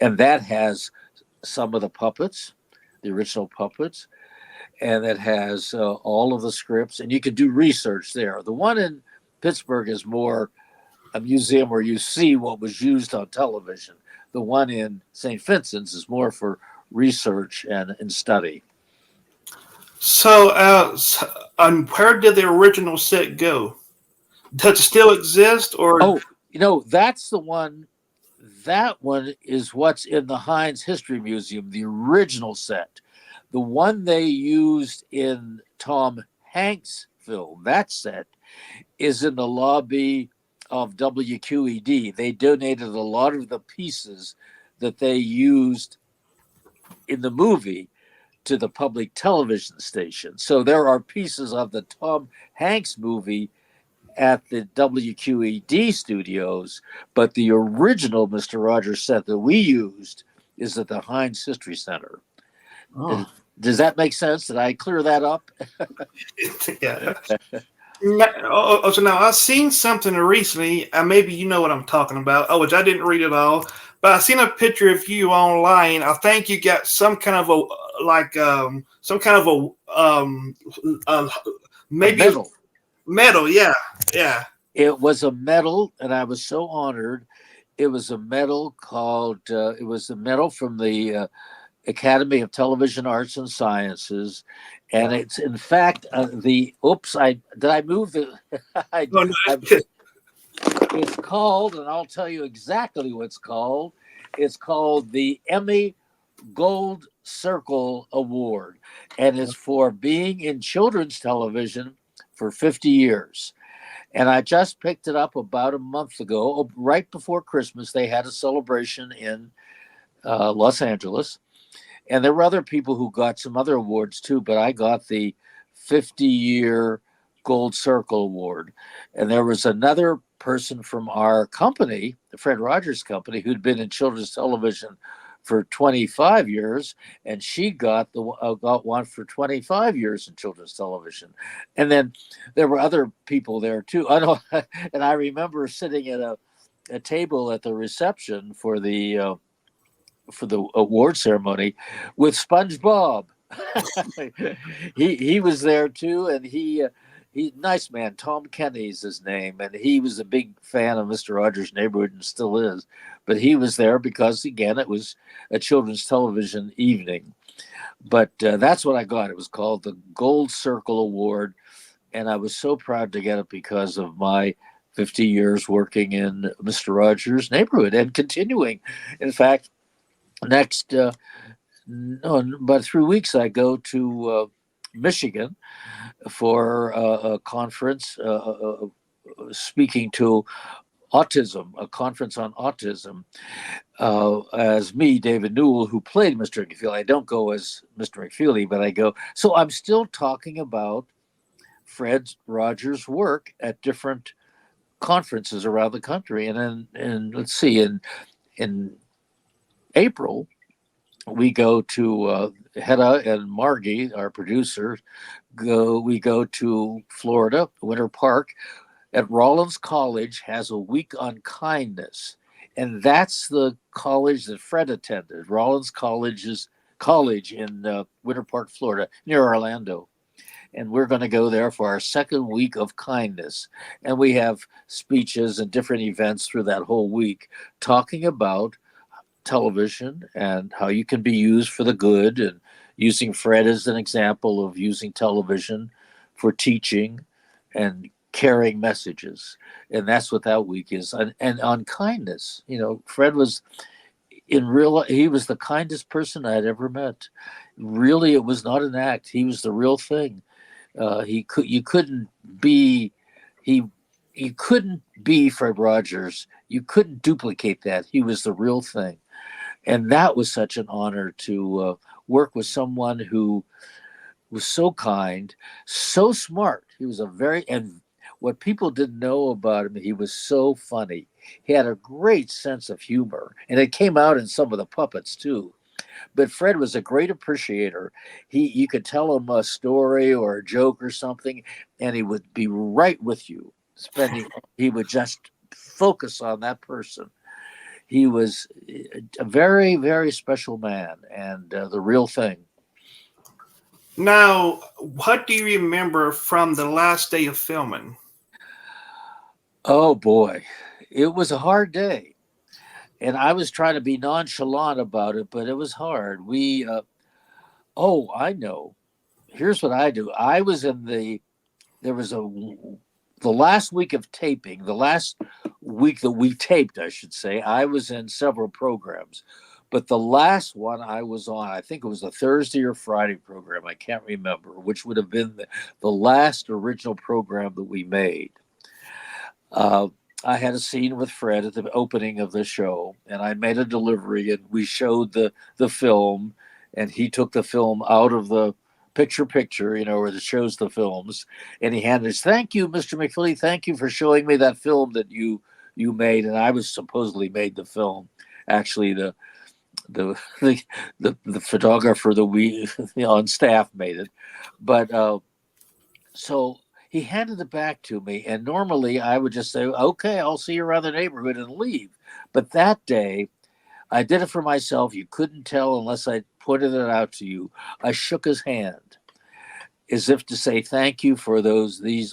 And that has some of the puppets, the original puppets, and it has all of the scripts, and you can do research there. The one in Pittsburgh is more a museum where you see what was used on television. The one in St. Vincent's is more for research and study. So, and where did the original set go? Does it still exist, or? Oh, that's the one. That one is what's in the Heinz History Museum, the original set. The one they used in Tom Hanks' film, that set, is in the lobby of WQED. They donated a lot of the pieces that they used in the movie to the public television station. So there are pieces of the Tom Hanks movie at the WQED studios, but the original Mr. Rogers set that we used is at the Heinz History Center. Oh. Does that make sense? Did I clear that up? Yeah. So now I've seen something recently, and maybe you know what I'm talking about. Oh, which I didn't read at all, but I seen a picture of you online. I think you got some kind of maybe a medal. Medal, yeah. It was a medal, and I was so honored. It was a medal called. It was a medal from the Academy of Television Arts and Sciences, and it's in fact the. Oops! I move the. It's called, and I'll tell you exactly what it's called. It's called the Emmy Gold Circle Award, and it's for being in children's television for 50 years. And I just picked it up about a month ago, right before Christmas. They had a celebration in Los Angeles. And there were other people who got some other awards too, but I got the 50-year Gold Circle Award. And there was another person from our company, the Fred Rogers Company, who'd been in children's television for 25 years, and she got one for 25 years in children's television. And then there were other people there too. I know, and I remember sitting at a table at the reception for the award ceremony with SpongeBob. he was there too, and he's nice man. Tom Kenny's his name, and he was a big fan of Mr. Rogers' Neighborhood and still is. But he was there because, again, it was a children's television evening. But that's what I got. It was called the Gold Circle Award, and I was so proud to get it because of my 50 years working in Mr. Rogers' Neighborhood and continuing. In fact, next about 3 weeks, I go to Michigan for a conference speaking to autism, a conference on autism, as me, David Newell, who played Mr. McFeely. I don't go as Mr. McFeely, but I go. So I'm still talking about Fred Rogers' work at different conferences around the country. And then, let's see, in April, we go to Hedda and Margie, our producers. We go to Florida, Winter Park. At Rollins College has a week on kindness, and that's the college that Fred attended. Rollins College in Winter Park, Florida, near Orlando. And we're going to go there for our second week of kindness. And we have speeches and different events through that whole week talking about television and how you can be used for the good, and using Fred as an example of using television for teaching and carrying messages, and that's what that week is. And on kindness, Fred was he was the kindest person I'd ever met. Really, it was not an act. He was the real thing. You couldn't be he you couldn't be Fred Rogers. You couldn't duplicate that. He was the real thing, and that was such an honor to work with someone who was so kind, so smart. He was and what people didn't know about him, he was so funny. He had a great sense of humor, and it came out in some of the puppets too. But Fred was a great appreciator. You could tell him a story or a joke or something, and he would be right with you. He would just focus on that person. He was a very, very special man, and the real thing. Now, what do you remember from the last day of filming? Oh boy, it was a hard day, and I was trying to be nonchalant about it, but it was hard. I know. Here's what I do. I was in there was the last week of taping, the last week that we taped, I should say. I was in several programs, but the last one I was on, I think it was a Thursday or Friday program. I can't remember, which would have been the last original program that we made. I had a scene with Fred at the opening of the show, and I made a delivery, and we showed the film, and he took the film out of the picture, where it shows the films, and he handed us, "Thank you, Mr. McFeely. Thank you for showing me that film that you made." And I was supposedly made the film. Actually, the the photographer that we on staff made it, but so he handed it back to me, and normally I would just say, "Okay, I'll see you around the neighborhood," and leave. But that day, I did it for myself. You couldn't tell unless I pointed it out to you. I shook his hand as if to say thank you for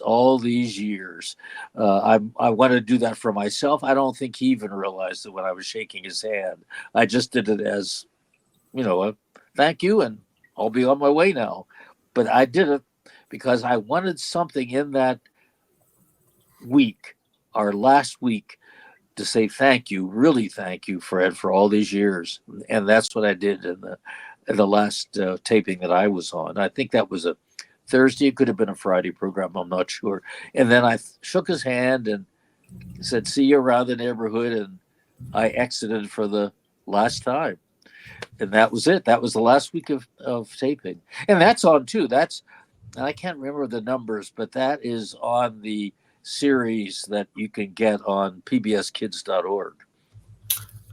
all these years. I want to do that for myself. I don't think he even realized that when I was shaking his hand. I just did it as, a thank you, and I'll be on my way now. But I did it because I wanted something in that week, our last week, to say thank you, really thank you, Fred, for all these years. And that's what I did in the last taping that I was on. I think that was a Thursday. It could have been a Friday program. I'm not sure. And then I shook his hand and said, "See you around the neighborhood." And I exited for the last time. And that was it. That was the last week of taping. And that's on too. And I can't remember the numbers, but that is on the series that you can get on pbskids.org.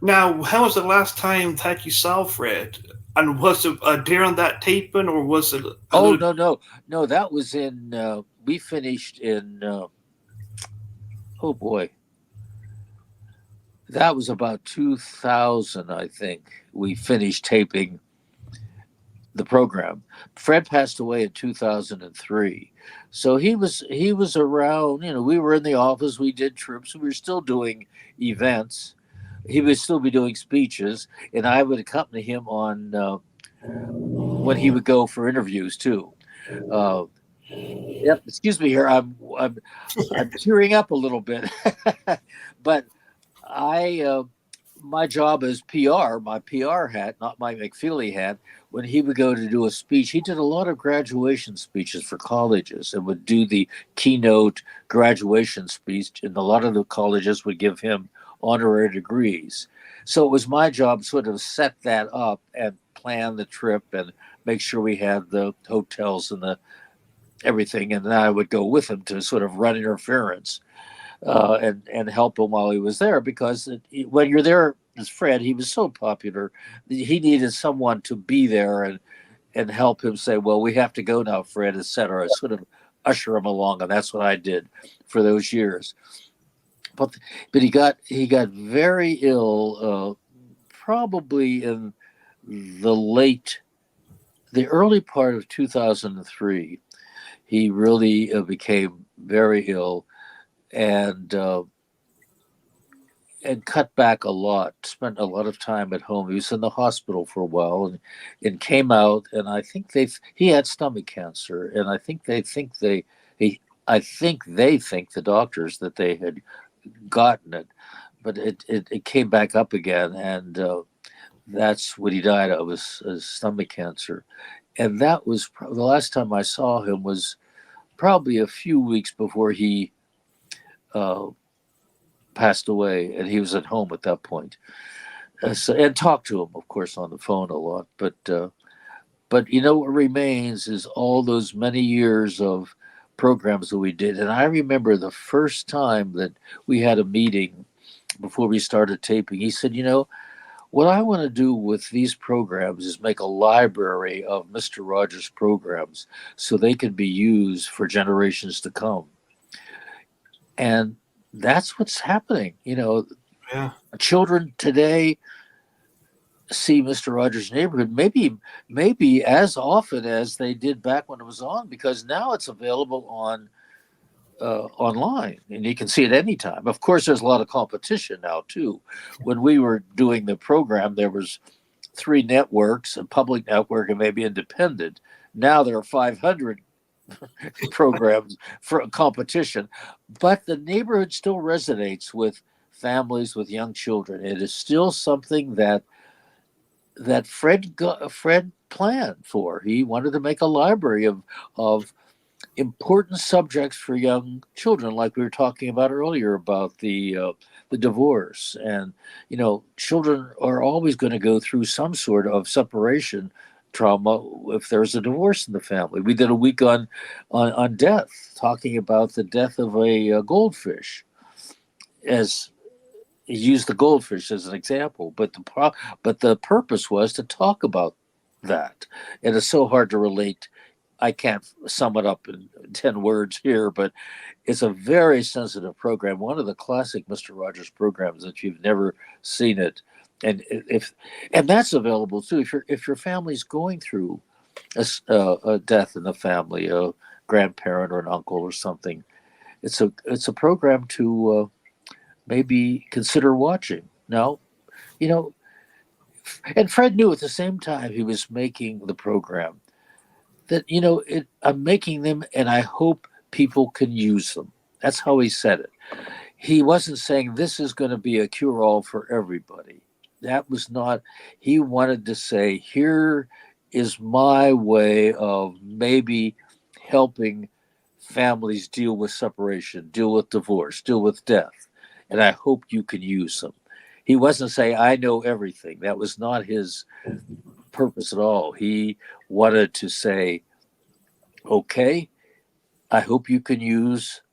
Now, how was the last time that you saw Fred? And was it during that taping, or was it? Oh, no. That was in. We finished in. Oh boy, that was about 2000, I think. We finished taping the program. Fred passed away in 2003, so he was around. We were in the office. We did trips. We were still doing events. He would still be doing speeches, and I would accompany him on when he would go for interviews too. Uh, yep. Excuse me here. I'm tearing up a little bit, but I my job as PR, my PR hat, not my McFeely hat. When he would go to do a speech, he did a lot of graduation speeches for colleges and would do the keynote graduation speech, and a lot of the colleges would give him honorary degrees. So it was my job sort of set that up and plan the trip and make sure we had the hotels and the everything, and then I would go with him to sort of run interference and help him while he was there, because when you're there as Fred, he was so popular, he needed someone to be there and help him say, "Well, we have to go now, Fred," etc. Sort of usher him along, and that's what I did for those years. But he got very ill, probably in the early part of 2003. He really became very ill, and cut back a lot. Spent a lot of time at home. He was in the hospital for a while, and came out. And I think he had stomach cancer, and I think they I think the doctors, that they had gotten it, but it came back up again, and that's what he died of, was stomach cancer. And that was the last time I saw him was probably a few weeks before he uh, passed away, and he was at home at that point. And talked to him, of course, on the phone a lot. But what remains is all those many years of programs that we did. And I remember the first time that we had a meeting before we started taping. He said, what I want to do with these programs is make a library of Mr. Rogers programs so they can be used for generations to come. And that's what's happening. Yeah. Children today see Mr. Rogers' Neighborhood maybe as often as they did back when it was on, because now it's available on online and you can see it anytime. Of course, there's a lot of competition now too. When we were doing the program, there was 3 networks, a public network and maybe independent. Now there are 500 programs for competition, but the neighborhood still resonates with families with young children. It is still something that Fred planned for. He wanted to make a library of important subjects for young children, like we were talking about earlier about the divorce. And children are always going to go through some sort of separation trauma if there's a divorce in the family. We did a week on death, talking about the death of a goldfish, as use the goldfish as an example, but the purpose was to talk about that, and it's so hard to relate. I can't sum it up in 10 words here, but it's a very sensitive program. One of the classic Mr. Rogers programs that you've never seen it, and that's available too. If your family's going through a death in the family, a grandparent or an uncle or something, it's a program to maybe consider watching. Now, you know, and Fred knew at the same time he was making the program that, I'm making them and I hope people can use them. That's how he said it. He wasn't saying this is going to be a cure all for everybody. That was not, he wanted to say, here is my way of maybe helping families deal with separation, deal with divorce, deal with death. And I hope you can use them. He wasn't saying, I know everything. That was not his purpose at all. He wanted to say, okay, I hope you can use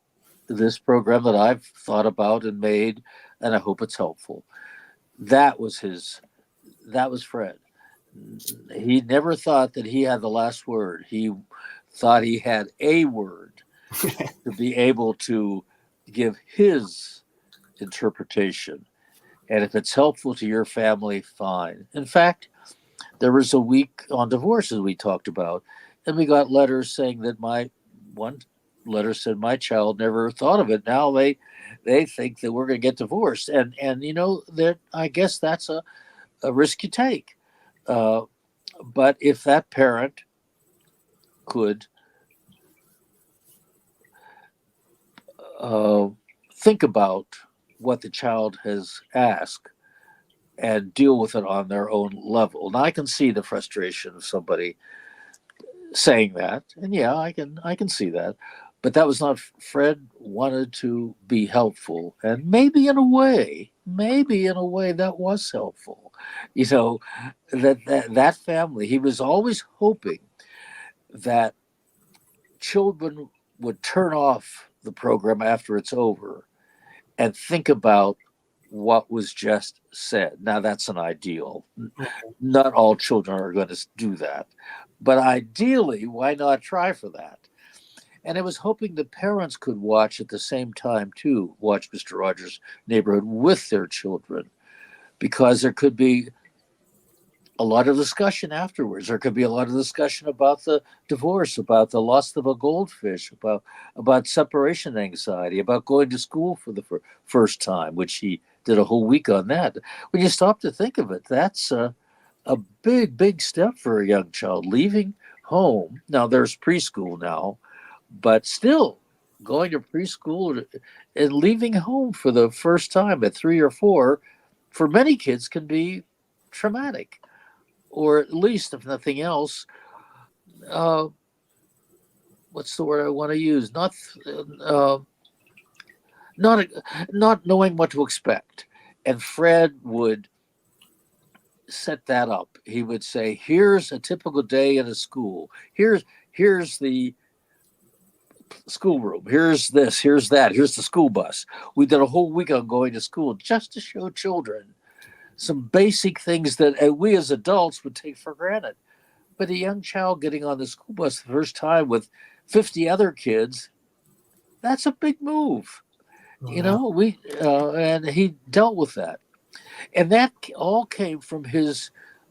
this program that I've thought about and made, and I hope it's helpful. That was Fred. He never thought that he had the last word. He thought he had a word to be able to give his interpretation. And if it's helpful to your family, fine. In fact, there was a week on divorces we talked about, and we got letters saying that one letter said my child never thought of it. Now they think that we're going to get divorced, and that I guess that's a risk you take. But if that parent could uh, think about what the child has asked and deal with it on their own level. Now I can see the frustration of somebody saying that, and yeah, I can see that, but that was not. Fred wanted to be helpful, and maybe in a way that was helpful. That family. He was always hoping that children would turn off the program after it's over and think about what was just said. Now, that's an ideal. Not all children are going to do that. But ideally, why not try for that? And I was hoping the parents could watch at the same time, too, watch Mr. Rogers' Neighborhood with their children, because there could be a lot of discussion afterwards. There could be a lot of discussion about the divorce, about the loss of a goldfish, about separation anxiety, about going to school for the first time, which he did a whole week on that. When you stop to think of it, that's a big, big step for a young child leaving home. Now there's preschool now, but still, going to preschool and leaving home for the first time at 3 or 4, for many kids, can be traumatic, or at least, if nothing else, uh, what's the word I want to use? Uh, not not knowing what to expect. And Fred would set that up. He would say, "Here's a typical day in a school. Here's the schoolroom. Here's this. Here's that. Here's the school bus." We did a whole week on going to school just to show children some basic things that we as adults would take for granted. But a young child getting on the school bus the first time with 50 other kids, that's a big move. You Yeah. know, and he dealt with that. And that all came from his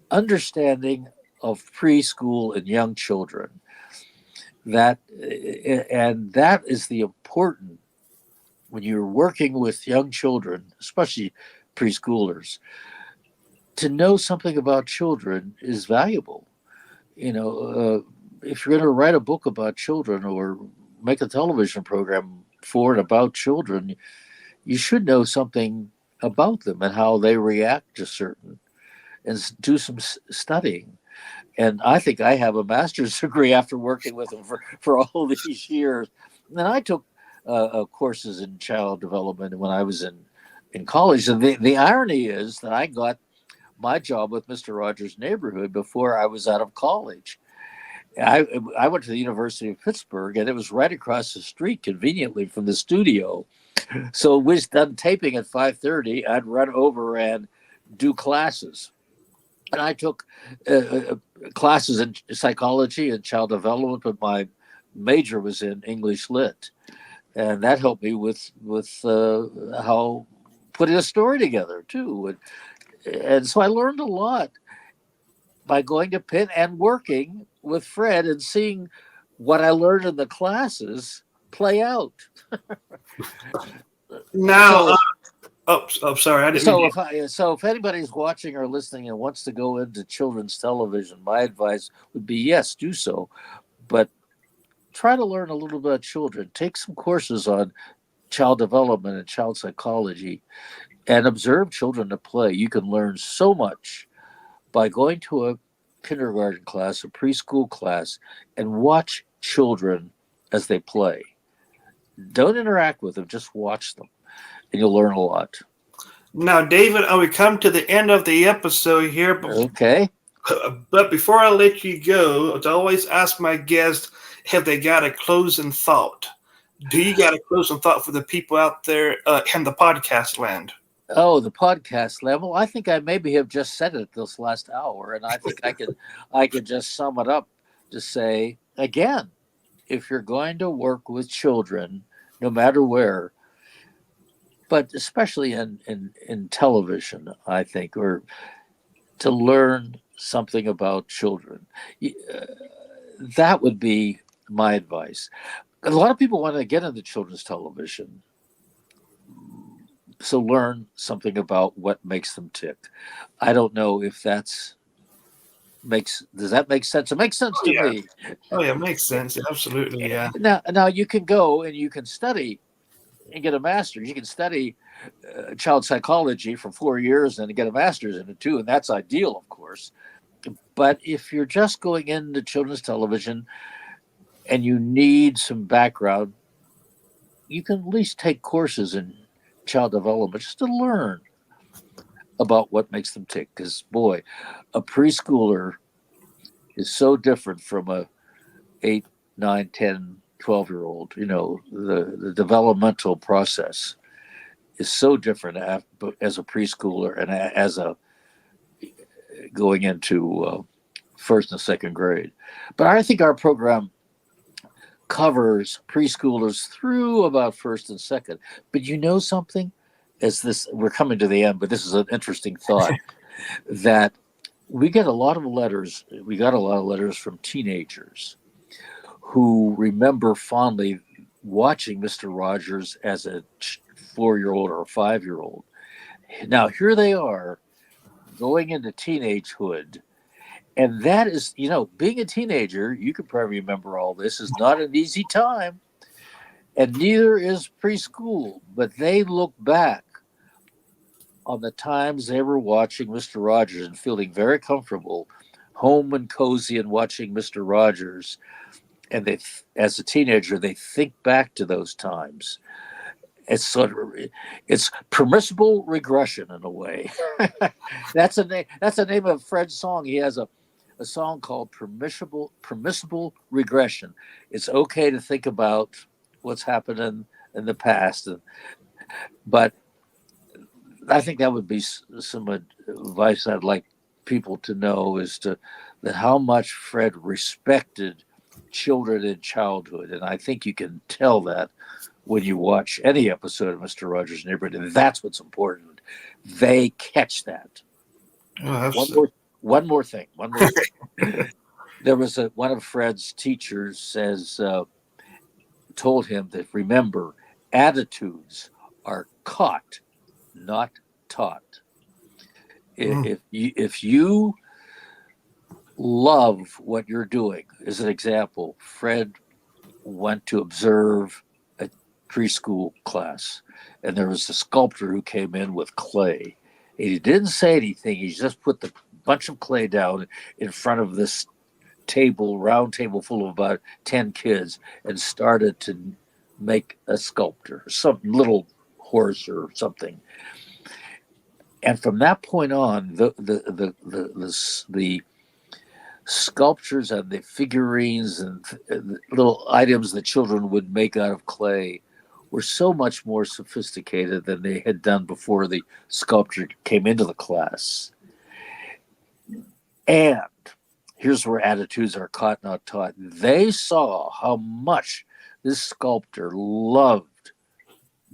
understanding of preschool and young children. That and that is the important, when you're working with young children, especially preschoolers, to know something about children is valuable. You know, if you're going to write a book about children or make a television program for and about children, you should know something about them and how they react to certain, and do some studying. And I think I have a master's degree after working with them for all these years. And I took courses in child development when I was in college. And the irony is that I got my job with Mr. Rogers' Neighborhood before I was out of college. I went to the University of Pittsburgh, and it was right across the street, conveniently, from the studio. So we was done taping at 5:30. I'd run over and do classes, and I took classes in psychology and child development, but my major was in English Lit, and that helped me with how putting a story together too. And so I learned a lot by going to Pitt and working with Fred and seeing what I learned in the classes play out. Now, So, sorry, I didn't mean so if anybody's watching or listening and wants to go into children's television, my advice would be, yes, do so, but try to learn a little about children. Take some courses on child development and child psychology, and observe children to play. You can learn so much by going to a kindergarten class, a preschool class, and watch children as they play. Don't interact with them, just watch them, and you'll learn a lot. Now, David, we come to the end of the episode here, Okay. but before I let you go, I always ask my guests, have they got a closing thought? Do you got a closing thought for the people out there in the podcast land? Oh, the podcast level. I think I maybe have just said it this last hour, and I think I could just sum it up to say again, if you're going to work with children, no matter where, but especially in television, I think, or to learn something about children, that would be my advice. A lot of people want to get into children's television, so learn something about what makes them tick. I don't know if that's makes does that make sense? It makes sense Oh to yeah, me. oh yeah, makes sense. Absolutely, yeah. Now you can go and you can study and get a master's. You can study child psychology for 4 years and get a master's in it too, and that's ideal, of course. But if you're just going into children's television and you need some background, you can at least take courses in child development just to learn about what makes them tick. Because boy, a preschooler is so different from a 8, 9, 10, 12-year old. You know, the developmental process is so different as a preschooler and as a going into first and second grade. But I think our program covers preschoolers through about first and second. But you know something? As this, we're coming to the end, but this is an interesting thought that we get a lot of letters. We got a lot of letters from teenagers who remember fondly watching Mr. Rogers as a 4-year-old or a 5-year-old. Now here they are going into teenagehood. And that is, being a teenager, you could probably remember all this, is not an easy time. And neither is preschool, but they look back on the times they were watching Mr. Rogers and feeling very comfortable, home and cozy, and watching Mr. Rogers. And they, as a teenager, they think back to those times. It's sort of, it's permissible regression in a way. That's a name. That's the name of Fred's song. He has a song called permissible regression. It's okay to think about what's happened in the past, but I think that would be some advice I'd like people to know is to that how much Fred respected children in childhood, and I think you can tell that when you watch any episode of Mister Rogers' Neighborhood, and that's what's important. They catch that. Oh, One more thing. There was one of Fred's teachers told him that remember, attitudes are caught, not taught. If you love what you're doing, as an example, Fred went to observe a preschool class, and there was a sculptor who came in with clay. And he didn't say anything. He just put the bunch of clay down in front of this round table full of about 10 kids, and started to make a sculpture, some little horse or something. And from that point on, the sculptures and the figurines and little items that children would make out of clay were so much more sophisticated than they had done before the sculpture came into the class. And here's where attitudes are caught, not taught. They saw how much this sculptor loved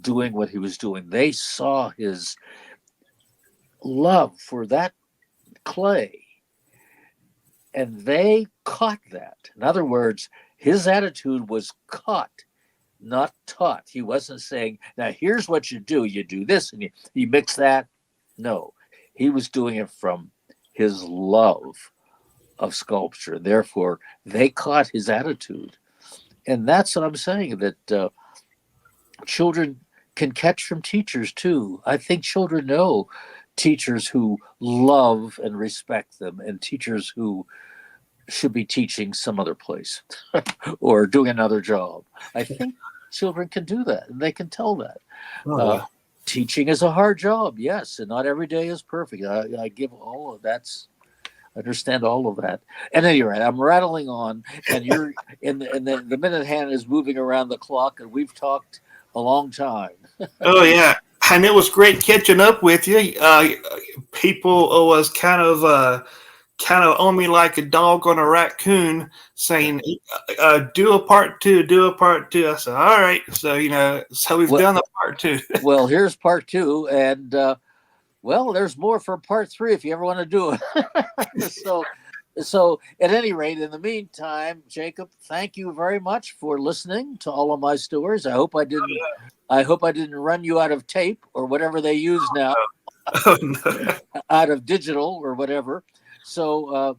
doing what he was doing. They saw his love for that clay, and they caught that. In other words, his attitude was caught, not taught. He wasn't saying, now here's what you do this and you mix that. No, he was doing it from his love of sculpture. Therefore, they caught his attitude. And that's what I'm saying, that children can catch from teachers too. I think children know teachers who love and respect them, and teachers who should be teaching some other place or doing another job. I think children can do that, and they can tell that. Teaching is a hard job, yes, and not every day is perfect. I give all of that. I understand all of that. At any rate, I'm rattling on, and you're the minute hand is moving around the clock, and we've talked a long time. Oh yeah, and it was great catching up with you. People was kind of on me like a dog on a raccoon, saying, "Do a part two, do a part two." I said, "All right." So so we've done the part two. Well, here's part two, and there's more for part three if you ever want to do it. So at any rate, in the meantime, Jacob, thank you very much for listening to all of my stories. I hope I didn't run you out of tape or whatever they use now, out of digital or whatever. So,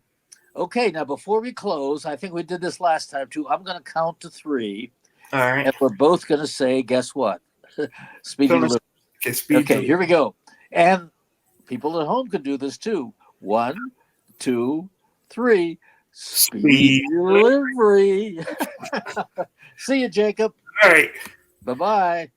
okay, now before we close, I think we did this last time too. I'm going to count to 3. All right. And we're both going to say, guess what? Speedy delivery. Okay, here we go. And people at home can do this too. 1, 2, 3. Speedy delivery. See you, Jacob. All right. Bye-bye.